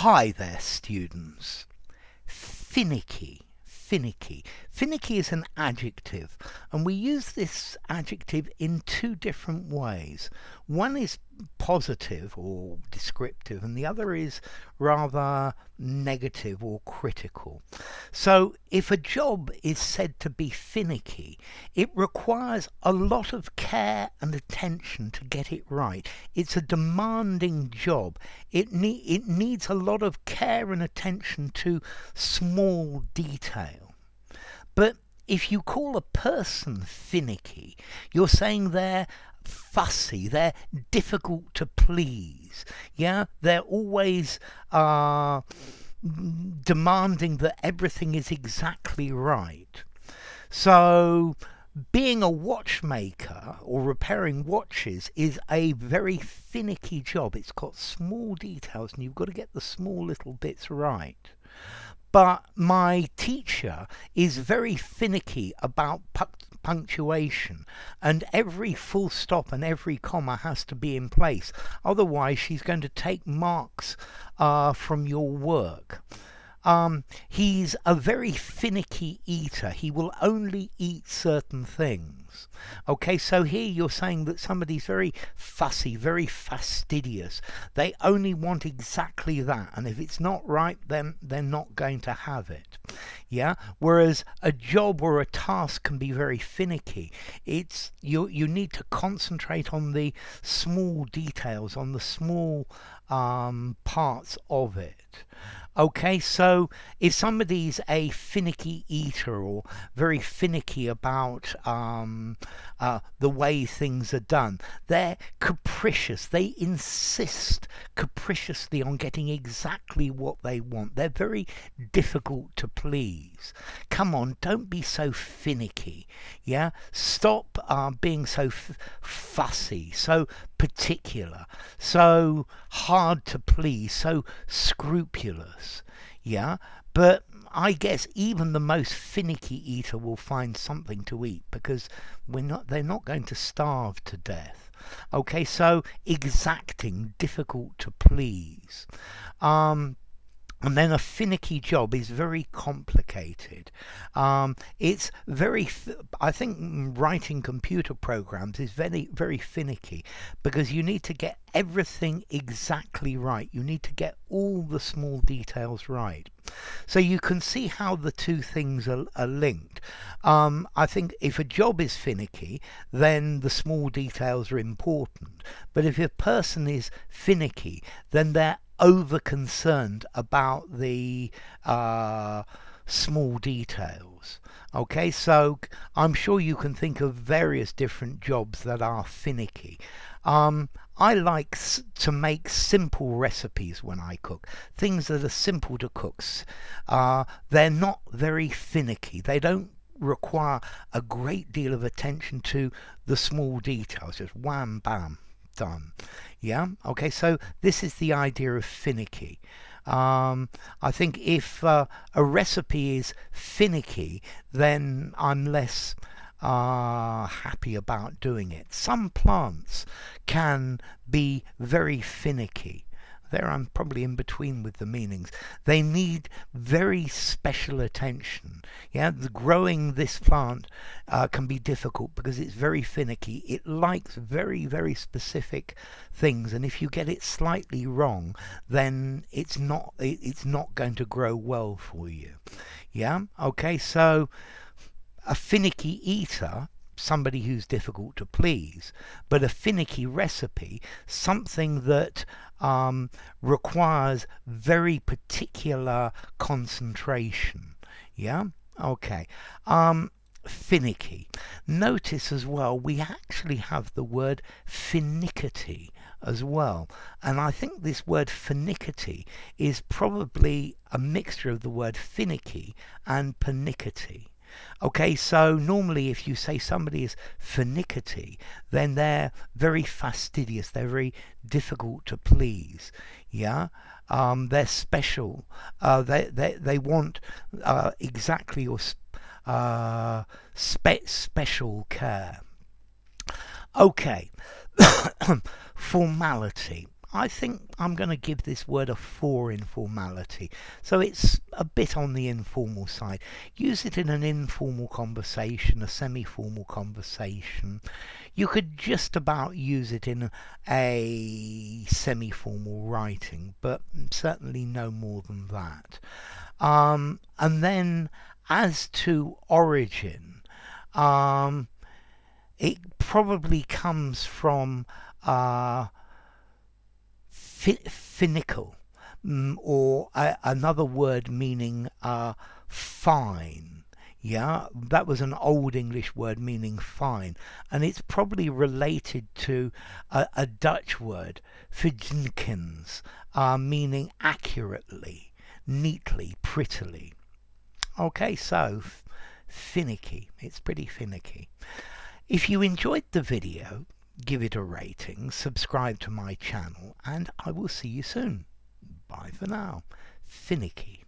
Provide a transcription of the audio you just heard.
Hi there, students. Finicky. Finicky. Finicky is an adjective, and we use this adjective in two different ways. One is positive or descriptive, and the other is rather negative or critical. So if a job is said to be finicky, it requires a lot of care and attention to get it right. It's a demanding job. It needs a lot of care and attention to small detail. But if you call a person finicky, you're saying they're fussy, they're difficult to please. Yeah, they're always demanding that everything is exactly right. So being a watchmaker or repairing watches is a very finicky job. It's got small details and you've got to get the small little bits right. But my teacher is very finicky about punctuation, and every full stop and every comma has to be in place. Otherwise, she's going to take marks from your work. He's a very finicky eater. He will only eat certain things. Okay, so here you're saying that somebody's very fussy, very fastidious. They only want exactly that, and if it's not right, then they're not going to have it. Yeah, whereas a job or a task can be very finicky. It's you need to concentrate on the small details, on the small parts of it. Okay, so if somebody's a finicky eater or very finicky about the way things are done, they're capricious. They insist capriciously on getting exactly what they want. They're very difficult to please. Come on, don't be so finicky. Yeah, stop being so fussy, so particular, so hard to please, so scrupulous. Yeah, but I guess even the most finicky eater will find something to eat, because they're not going to starve to death. Okay, so exacting, difficult to please. And then a finicky job is very complicated. It's very, I think writing computer programs is very, very finicky, because you need to get everything exactly right. You need to get all the small details right. So you can see how the two things are linked. I think if a job is finicky, then the small details are important. But if a person is finicky, then they're over concerned about the small details. Okay, so I'm sure you can think of various different jobs that are finicky. I like to make simple recipes when I cook, things that are simple to cook. They're not very finicky. They don't require a great deal of attention to the small details. Just wham, bam, done. Yeah, okay, so this is the idea of finicky. I think if a recipe is finicky, then I'm less happy about doing it. Some plants can be very finicky. There I'm probably in between with the meanings. They need very special attention. Yeah, growing this plant can be difficult because it's very finicky. It likes very, very specific things, and if you get it slightly wrong, then it's not going to grow well for you. Yeah, okay, so a finicky eater, somebody who's difficult to please, but a finicky recipe, something that requires very particular concentration. Yeah, okay. Finicky. Notice as well, we actually have the word finickity as well, and I think this word finickity is probably a mixture of the word finicky and panickety. Okay, so normally if you say somebody is finickity, then they're very fastidious, they're very difficult to please. Yeah, they're special. They want exactly or special care. Okay, formality. I think I'm going to give this word a 4 in formality. So it's a bit on the informal side. Use it in an informal conversation, a semi-formal conversation. You could just about use it in a semi-formal writing, but certainly no more than that. And then as to origin, it probably comes from finical, or another word meaning fine. Yeah, that was an old English word meaning fine, and it's probably related to a Dutch word, verjinkens, meaning accurately, neatly, prettily. Okay, so finicky. It's pretty finicky. If you enjoyed the video, give it a rating, subscribe to my channel, and I will see you soon. Bye for now. Finicky.